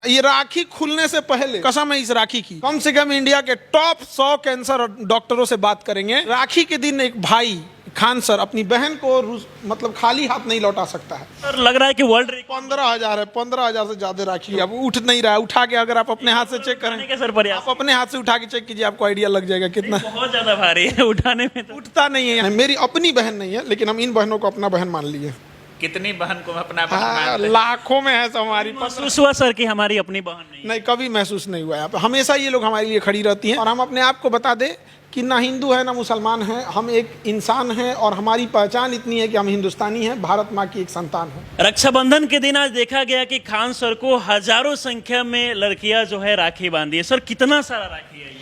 ये राखी खुलने से पहले कसम है इस राखी की, कम से कम इंडिया के टॉप 100 कैंसर डॉक्टरों से बात करेंगे। राखी के दिन एक भाई खान सर अपनी बहन को मतलब खाली हाथ नहीं लौटा सकता है। सर लग रहा है कि वर्ल्ड 15,000 है, 15,000 से ज्यादा राखी अब उठ नहीं रहा है। उठा के अगर आप अपने हाथ से चेक करें, सर प्रयास आप अपने हाथ से उठा के चेक कीजिए, आपको आइडिया लग जाएगा कितना बहुत ज्यादा भारी है उठाने में। तो उठता नहीं है। मेरी अपनी बहन नहीं है, लेकिन हम इन बहनों को अपना बहन मान लिए। कितनी बहन को अपना बहन मानते हैं? लाखों में है हमारी। महसूस हुआ सर कि हमारी अपनी बहन नहीं, कभी महसूस नहीं हुआ है। हमेशा ये लोग हमारे लिए खड़ी रहती हैं। और हम अपने आप को बता दें कि ना हिंदू है ना मुसलमान है, हम एक इंसान हैं और हमारी पहचान इतनी है कि हम हिंदुस्तानी हैं, भारत माँ की एक संतान है। रक्षाबंधन के दिन आज देखा गया कि खान सर को हजारों संख्या में लड़कियां जो है राखी बांधी है। सर कितना सारा राखी है ये?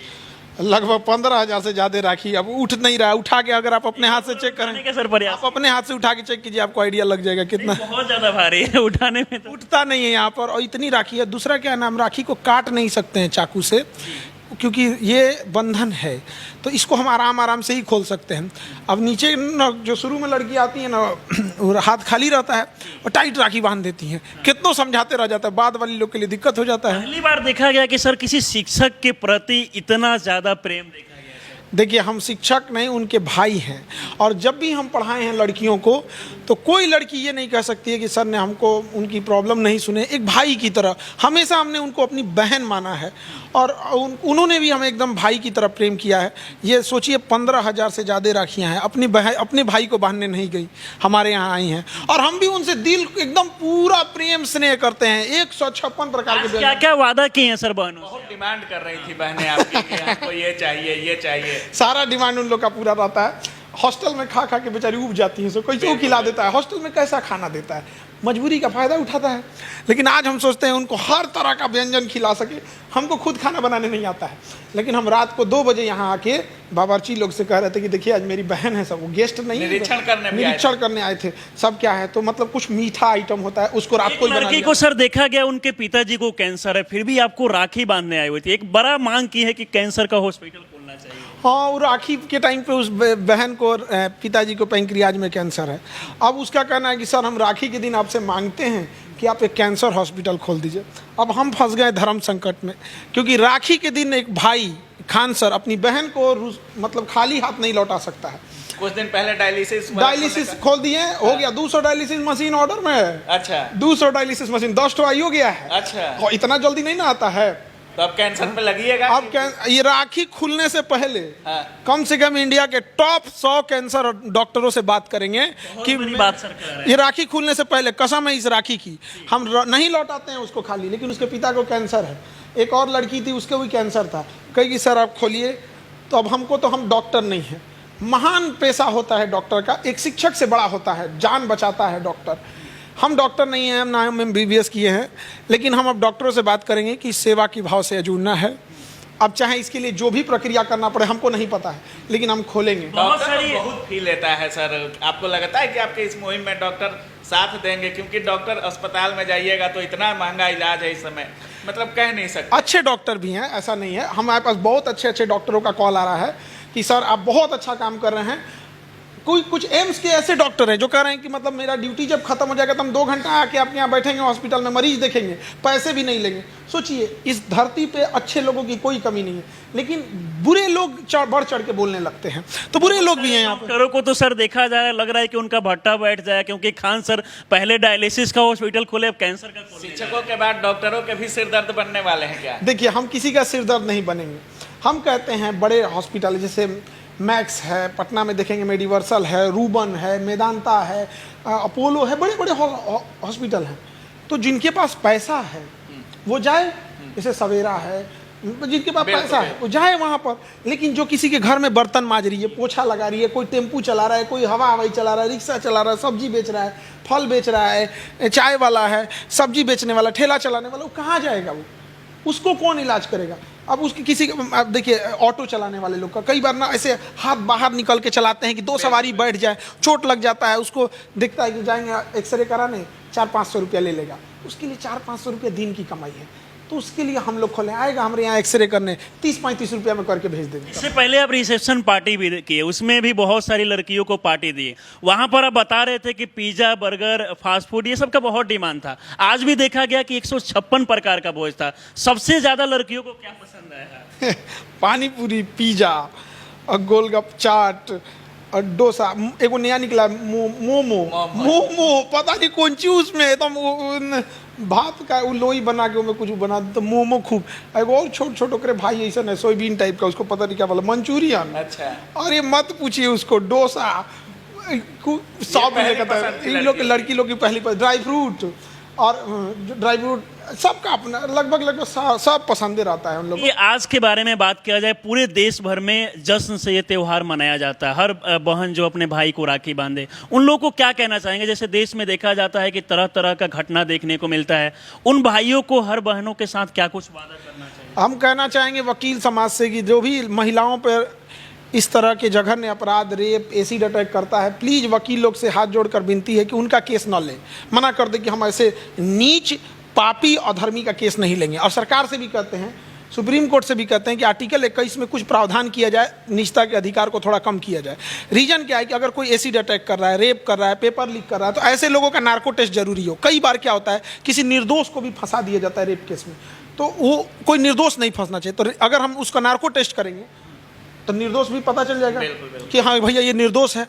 लगभग 15,000 से ज्यादा राखी अब उठ नहीं रहा है। उठा के अगर आप अपने हाथ से चेक करें, सर प्रयास आप अपने हाथ से उठा के चेक कीजिए, आपको आइडिया लग जाएगा कितना बहुत ज्यादा भारी है उठाने में। तो उठता नहीं है यहाँ पर। और इतनी राखी है। दूसरा क्या है ना, हम राखी को काट नहीं सकते हैं चाकू से, क्योंकि ये बंधन है, तो इसको हम आराम आराम से ही खोल सकते हैं। अब नीचे न जो शुरू में लड़की आती है ना, हाथ खाली रहता है और टाइट राखी बांध देती हैं। कितनों समझाते रह जाता है, बाद वाली लोग के लिए दिक्कत हो जाता है। पहली बार देखा गया कि सर किसी शिक्षक के प्रति इतना ज्यादा प्रेम देखा गया। देखिए, हम शिक्षक नहीं, उनके भाई हैं। और जब भी हम पढ़ाए हैं लड़कियों को, तो कोई लड़की ये नहीं कह सकती है कि सर ने हमको उनकी प्रॉब्लम नहीं सुने। एक भाई की तरह हमेशा हमने उनको अपनी बहन माना है और उन्होंने भी हमें एकदम भाई की तरह प्रेम किया है। ये सोचिए, 15,000 से ज़्यादा राखियाँ हैं। अपने भाई को बांधने नहीं गई, हमारे यहाँ आई हैं। और हम भी उनसे दिल एकदम पूरा प्रेम स्नेह करते हैं। 156 प्रकार के क्या क्या वादा किए हैं सर बहनों? बहुत डिमांड कर रही थी बहनें आपकी कि हमको ये चाहिए, ये चाहिए। सारा डिमांड उन लोग का पूरा रहता है। हॉस्टल में खा खा के बेचारी उब जाती हैं, सो कोई क्यों खिला देता है। हॉस्टल में कैसा खाना देता है, मजबूरी का फायदा उठाता है। लेकिन आज हम सोचते हैं उनको हर तरह का व्यंजन खिला सके। हमको खुद खाना बनाने नहीं आता है, लेकिन हम रात को 2 बजे यहाँ आके बावर्ची लोग से कह रहे थे कि देखिए आज मेरी बहन है, सब वो गेस्ट नहीं, निरीक्षण करने आए थे। सब क्या है, तो मतलब कुछ मीठा आइटम होता है, उसको रात को लड़की को सर देखा गया उनके पिताजी को कैंसर है, फिर भी आपको राखी बांधने आई हुई थी। एक बड़ा मांग की है कि कैंसर का हॉस्पिटल खोलना चाहिए। हाँ, वो राखी के टाइम पे उस बहन को, पिताजी को पैंक्रियाज में कैंसर है। अब उसका कहना है कि सर हम राखी के दिन आपसे मांगते हैं कि आप एक कैंसर हॉस्पिटल खोल दीजिए। अब हम फंस गए धर्म संकट में, क्योंकि राखी के दिन एक भाई खान सर अपनी बहन को मतलब खाली हाथ नहीं लौटा सकता है। कुछ दिन पहले डायलिसिस खोल दिए, हो गया 200 डायलिसिस मशीन ऑर्डर में है। अच्छा, 200 डायलिसिस मशीन 10 तो आई हो गया है। अच्छा, इतना जल्दी नहीं ना आता है। तो अब कैंसर पे लगिएगा। अब ये राखी खुलने से पहले कम से कम इंडिया के टॉप 100 कैंसर डॉक्टरों से बात करेंगे कि बात सर कर रहे हैं। ये राखी खुलने से पहले कसम है इस राखी की, हम नहीं लौटाते हैं उसको खाली। लेकिन उसके पिता को कैंसर है, एक और लड़की थी उसको भी कैंसर था। कहेगी सर आप खोलिए, तो अब हम डॉक्टर नहीं हैं। महान पेशा होता है डॉक्टर का, एक शिक्षक से बड़ा होता है, जान बचाता है डॉक्टर। हम डॉक्टर नहीं हैं, ना हम MBBS किए हैं, लेकिन हम अब डॉक्टरों से बात करेंगे कि सेवा की भाव से जुड़ना है। अब चाहे इसके लिए जो भी प्रक्रिया करना पड़े, हमको नहीं पता है, लेकिन हम खोलेंगे। बहुत फील लेता है सर। आपको लगता है कि आपके इस मुहिम में डॉक्टर साथ देंगे? क्योंकि डॉक्टर अस्पताल में जाइएगा तो इतना महंगा इलाज है इस समय, मतलब कह नहीं सकते। अच्छे डॉक्टर भी हैं, ऐसा नहीं है। हमारे पास बहुत अच्छे डॉक्टरों का कॉल आ रहा है कि सर आप बहुत अच्छा काम कर रहे हैं। कुछ एम्स के ऐसे डॉक्टर हैं जो कह रहे हैं कि मतलब मेरा ड्यूटी जब खत्म हो जाएगा तो हम 2 घंटा आके आपके यहाँ बैठेंगे, हॉस्पिटल में मरीज देखेंगे, पैसे भी नहीं लेंगे। सोचिए, इस धरती पे अच्छे लोगों की कोई कमी नहीं है, लेकिन बुरे लोग बढ़ चढ़ के बोलने लगते हैं। तो बुरे लोग भी हैं यहाँ पर। डॉक्टरों को तो सर देखा जाए, लग रहा है कि उनका भट्टा बैठ जाए, क्योंकि खान सर पहले डायलिसिस का हॉस्पिटल खोले, अब कैंसर का खोले। शिक्षकों के बाद डॉक्टरों के भी सिर दर्द बनने वाले हैं क्या? देखिए, हम किसी का सिर दर्द नहीं बनेंगे। हम कहते हैं बड़े हॉस्पिटल जैसे मैक्स है, पटना में देखेंगे मेडिवर्सल है, रूबन है, मेदांता है, अपोलो है, बड़े बड़े हॉस्पिटल हैं। तो जिनके पास पैसा है वो जाए, जैसे सवेरा है, जिनके पास पैसा है वो जाए वहाँ पर। लेकिन जो किसी के घर में बर्तन मांज रही है, पोछा लगा रही है, कोई टेम्पू चला रहा है, कोई हवाई चला रहा है, रिक्शा चला रहा है, सब्जी बेच रहा है, फल बेच रहा है, चाय वाला है, सब्जी बेचने वाला, ठेला चलाने वाला, वो कहाँ जाएगा? वो उसको कौन इलाज करेगा? अब उसकी किसी, अब देखिए ऑटो चलाने वाले लोग का कई बार ना ऐसे हाथ बाहर निकल के चलाते हैं कि 2 सवारी बैठ जाए, चोट लग जाता है। उसको दिखता है कि जाएंगे एक्सरे कराने, 400-500 रुपया ले लेगा। उसके लिए 400-500 रुपया दिन की कमाई है। तो उसके लिए हम लोग खोले, आएगा हमारे यहाँ एक्सरे करने, 30-35 रुपया में करके भेज देंगे। इससे पहले आप रिसेप्शन पार्टी भी किए, उसमें भी बहुत सारी लड़कियों को पार्टी दी। वहां पर आप बता रहे थे कि पिज्जा, बर्गर, फास्ट फूड ये सब का बहुत डिमांड था। आज भी देखा गया कि 156 प्रकार का भोज था। सबसे ज्यादा लड़कियों को क्या पसंद आया? पानी पूरी, पिज्जा और गोलगप्प, चाट और डोसा, एक वो नया निकला मोमो, पता नहीं कौन सी उसमें एकदम भात का वो लोई बना के उसमें कुछ बना तो मोमो खूब। एगो और छोट ओकरे भाई ऐसा है सोयाबीन टाइप का, उसको पता नहीं क्या बोला, मंचूरियन। अच्छा। और ये मत पूछिए उसको, डोसा सब इन लोग के लड़की लोग की पहली ड्राई फ्रूट और ड्राई फ्रूट सबका अपना लगभग सब पसंदे रहता है उन लोगों ये आज के बारे में बात किया जाए, पूरे देश भर में जश्न से ये त्यौहार मनाया जाता है। हर बहन जो अपने भाई को राखी बांधे, उन लोगों को क्या कहना चाहेंगे? जैसे देश में देखा जाता है कि तरह तरह का घटना देखने को मिलता है, उन भाइयों को हर बहनों के साथ क्या कुछ वादा करना चाहिए? हम कहना चाहेंगे वकील समाज से कि जो भी महिलाओं पर इस तरह के जघन्य अपराध, रेप, एसिड अटैक करता है, प्लीज़ वकील लोग से हाथ जोड़कर विनती है कि उनका केस न लें, मना कर दे कि हम ऐसे नीच, पापी, अधर्मी का केस नहीं लेंगे। और सरकार से भी कहते हैं, सुप्रीम कोर्ट से भी कहते हैं कि आर्टिकल 21 में कुछ प्रावधान किया जाए, निजता के अधिकार को थोड़ा कम किया जाए। रीजन क्या है कि अगर कोई एसिड अटैक कर रहा है, रेप कर रहा है, पेपर लीक कर रहा है, तो ऐसे लोगों का नार्को टेस्ट जरूरी हो। कई बार क्या होता है, किसी निर्दोष को भी फंसा दिया जाता है रेप केस में, तो वो कोई निर्दोष नहीं फंसना चाहिए। तो अगर हम उसका नार्को टेस्ट करेंगे तो निर्दोष भी पता चल जाएगा कि हाँ भैया ये निर्दोष है,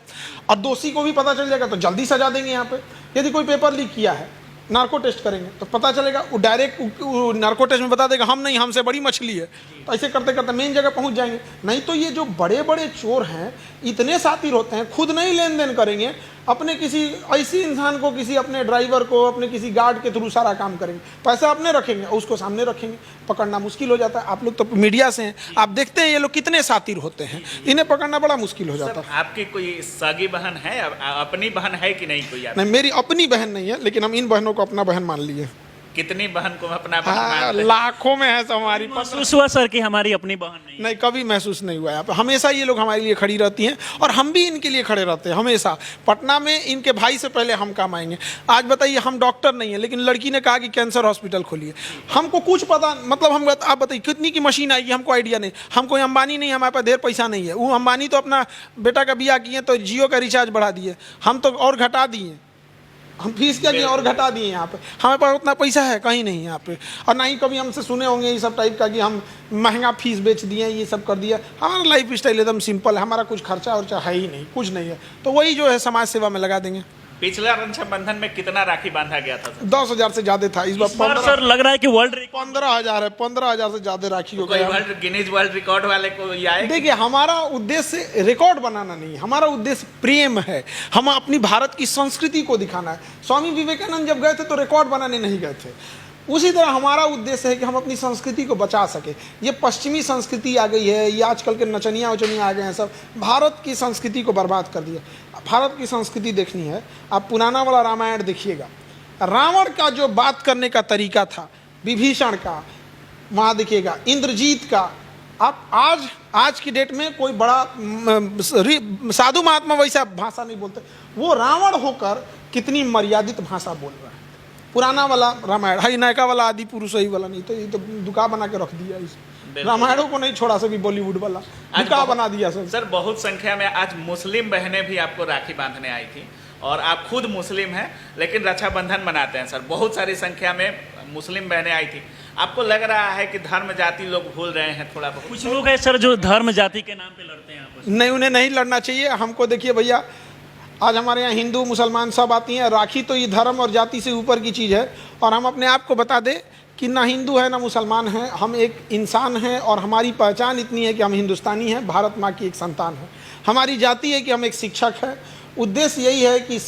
और दोषी को भी पता चल जाएगा तो जल्दी सजा देंगे। यहाँ पे यदि कोई पेपर लीक किया है, नार्को टेस्ट करेंगे तो पता चलेगा, वो डायरेक्ट नार्को टेस्ट में बता देगा हम नहीं, हमसे बड़ी मछली है। तो ऐसे करते करते मेन जगह पहुंच जाएंगे। नहीं तो ये जो बड़े बड़े चोर हैं इतने शातिर होते हैं, खुद नहीं लेन देन करेंगे, अपने किसी ऐसी इंसान को, किसी अपने ड्राइवर को, अपने किसी गार्ड के थ्रू सारा काम करेंगे, पैसा अपने रखेंगे और उसको सामने रखेंगे, पकड़ना मुश्किल हो जाता है। आप लोग तो मीडिया से हैं, आप देखते हैं ये लोग कितने शातिर होते हैं, इन्हें पकड़ना बड़ा मुश्किल हो जाता है। आपकी कोई सगी बहन है, अपनी बहन है कि नहीं कोई? नहीं, मेरी अपनी बहन नहीं है, लेकिन हम इन बहनों को अपना बहन मान लिए। कितनी बहन को अपना बहन हाँ, मानते हैं? लाखों में है हमारी। महसूस हुआ सर कि हमारी अपनी बहन नहीं? नहीं, कभी महसूस नहीं हुआ। हमेशा ये लोग हमारे लिए खड़ी रहती हैं और हम भी इनके लिए खड़े रहते हैं हमेशा। पटना में इनके भाई से पहले हम काम आएंगे। आज बताइए, हम डॉक्टर नहीं है, लेकिन लड़की ने कहा कि कैंसर हॉस्पिटल खोलिए, हमको कुछ पता, मतलब हम, आप बताइए कितनी की मशीन आएगी, हमको आइडिया नहीं। हम कोई अंबानी नहीं, हमारे पास ढेर पैसा नहीं है। वो अंबानी तो अपना बेटा का बियाह किए तो जियो का रिचार्ज बढ़ा दिए, हम तो और घटा दिए। हम फीस क्या किए और घटा दिए। यहाँ पे हमारे पास उतना पैसा है कहीं नहीं यहाँ पे, और ना ही कभी हमसे सुने होंगे ये सब टाइप का कि हम महंगा फीस बेच दिए, ये सब कर दिया। हमारा लाइफ स्टाइल एकदम सिंपल है, हमारा कुछ खर्चा वर्चा है ही नहीं, कुछ नहीं है। तो वही जो है समाज सेवा में लगा देंगे। पिछला रक्षाबंधन में कितना राखी बांधा गया था? 10,000 से ज्यादा था। इस बार सर लग रहा है कि वर्ल्ड 15,000 है, 15,000 से ज्यादा राखी हो गया। गिनीज वर्ल्ड रिकॉर्ड वाले को आए? देखिए, हमारा उद्देश्य रिकॉर्ड बनाना नहीं, हमारा उद्देश्य प्रेम है। हम अपनी भारत की संस्कृति को दिखाना है। स्वामी विवेकानंद जब गए थे तो रिकॉर्ड बनाने नहीं गए थे। उसी तरह हमारा उद्देश्य है कि हम अपनी संस्कृति को बचा सके। ये पश्चिमी संस्कृति आ गई है, ये आजकल के नचनिया उचनिया आ गए हैं, सब भारत की संस्कृति को बर्बाद कर दिया। भारत की संस्कृति देखनी है, आप पुराना वाला रामायण देखिएगा। रावण का जो बात करने का तरीका था, विभीषण का, वहाँ देखिएगा इंद्रजीत का। आप आज की डेट में कोई बड़ा साधु महात्मा वैसा भाषा नहीं बोलते, वो रावण होकर कितनी मर्यादित भाषा बोल रहा है। पुराना वाला रामायण है, नयका वाला आदि पुरुष ही वाला नहीं, तो ये तो दुका बना के रख दिया इस रामायणों को, नहीं छोड़ा सभी बॉलीवुड वाला दुका बना दिया सब। सर बहुत संख्या में आज मुस्लिम बहनें भी आपको राखी बांधने आई थी, और आप खुद मुस्लिम हैं लेकिन रक्षाबंधन मनाते हैं सर। बहुत सारी संख्या में मुस्लिम बहनें आई थी। आपको लग रहा है कि धर्म जाति लोग भूल रहे हैं थोड़ा बहुत? कुछ लोग हैं सर जो धर्म जाति के नाम पे लड़ते हैं आपस में। नहीं, उन्हें नहीं लड़ना चाहिए। हमको देखिए भैया, आज हमारे यहाँ हिंदू मुसलमान सब आती हैं। राखी तो ये धर्म और जाति से ऊपर की चीज़ है, और हम अपने आप को बता दें कि ना हिंदू है ना मुसलमान है, हम एक इंसान हैं, और हमारी पहचान इतनी है कि हम हिंदुस्तानी हैं, भारत माँ की एक संतान है। हमारी जाति है कि हम एक शिक्षक हैं। उद्देश्य यही है कि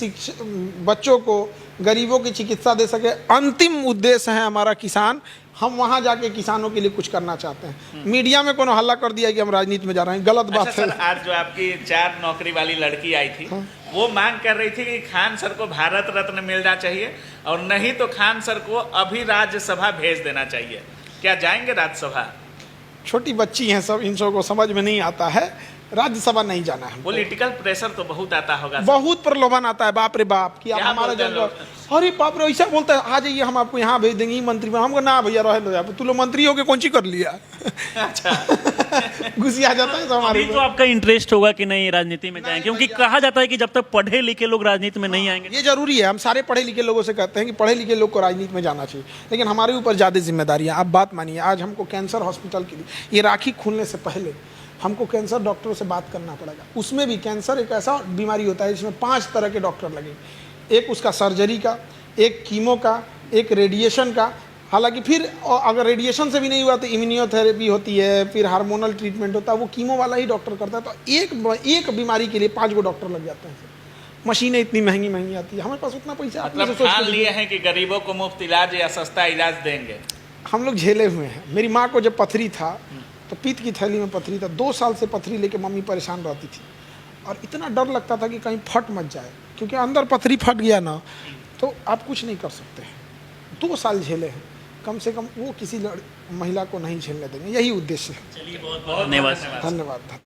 बच्चों को, गरीबों की चिकित्सा दे सके। अंतिम उद्देश्य है हमारा किसान, हम वहाँ जाके किसानों के लिए कुछ करना चाहते हैं। मीडिया में कोनो हल्ला कर दिया है कि हम राजनीति में जा रहे हैं, गलत बात है। सर आज जो आपकी 4 नौकरी वाली लड़की आई थी, वो मांग कर रही थी कि खान सर को भारत रत्न मिलना चाहिए, और नहीं तो खान सर को अभी राज्यसभा भेज देना चाहिए। क्या जाएंगे राज्यसभा? छोटी बच्ची हैं सब, इन सबको समझ में नहीं आता है। राज्यसभा नहीं जाना है। पॉलिटिकल प्रेशर तो बहुत आता होगा। बहुत प्रलोभन आता है, बाप रे बाप, कि आप हमारा अरे बाप रे, ऐसा बोलता है, आ जाइए हम आपको यहाँ भेज देंगे, मंत्री में। हमको ना भैया रहे दो, तू लोग मंत्री हो के कौन सी कर लिया। अच्छा। गुस्सा जाता है हमारे अभी तो आपका इंटरेस्ट होगा कि नहीं राजनीति में जाएं, क्योंकि कहा जाता है कि जब तक पढ़े लिखे लोग राजनीति में नहीं आएंगे। ये जरूरी है, हम सारे पढ़े लिखे लोगों से कहते हैं कि पढ़े लिखे लोग को राजनीति में जाना चाहिए, लेकिन हमारे ऊपर ज़्यादा जिम्मेदारी है। आप बात मानिए, आज हमको कैंसर हॉस्पिटल के लिए, ये राखी खुलने से पहले हमको कैंसर डॉक्टरों से बात करना पड़ेगा। उसमें भी कैंसर एक ऐसा बीमारी होता है जिसमें 5 तरह के डॉक्टर लगेंगे, एक उसका सर्जरी का, एक कीमो का, एक रेडिएशन का। हालांकि फिर अगर रेडिएशन से भी नहीं हुआ तो इम्यूनियोथेरेपी होती है, फिर हार्मोनल ट्रीटमेंट होता है, वो कीमो वाला ही डॉक्टर करता है। तो एक बीमारी के लिए 5 गो डॉक्टर लग जाते हैं। मशीनें इतनी महंगी महंगी आती है, हमारे पास उतना पैसा मतलब ठान लिए हैं कि गरीबों को मुफ्त इलाज या सस्ता इलाज देंगे। हम लोग झेले हुए हैं। मेरी माँ को जब पथरी था तो पित्त की थैली में पथरी था, 2 साल से पथरी लेके मम्मी परेशान रहती थी, और इतना डर लगता था कि कहीं फट मत जाए, क्योंकि अंदर पथरी फट गया ना तो आप कुछ नहीं कर सकते हैं। 2 साल झेले हैं, कम से कम वो किसी महिला को नहीं झेलने देंगे, यही उद्देश्य है। चलिए, बहुत बहुत धन्यवाद। धन्यवाद।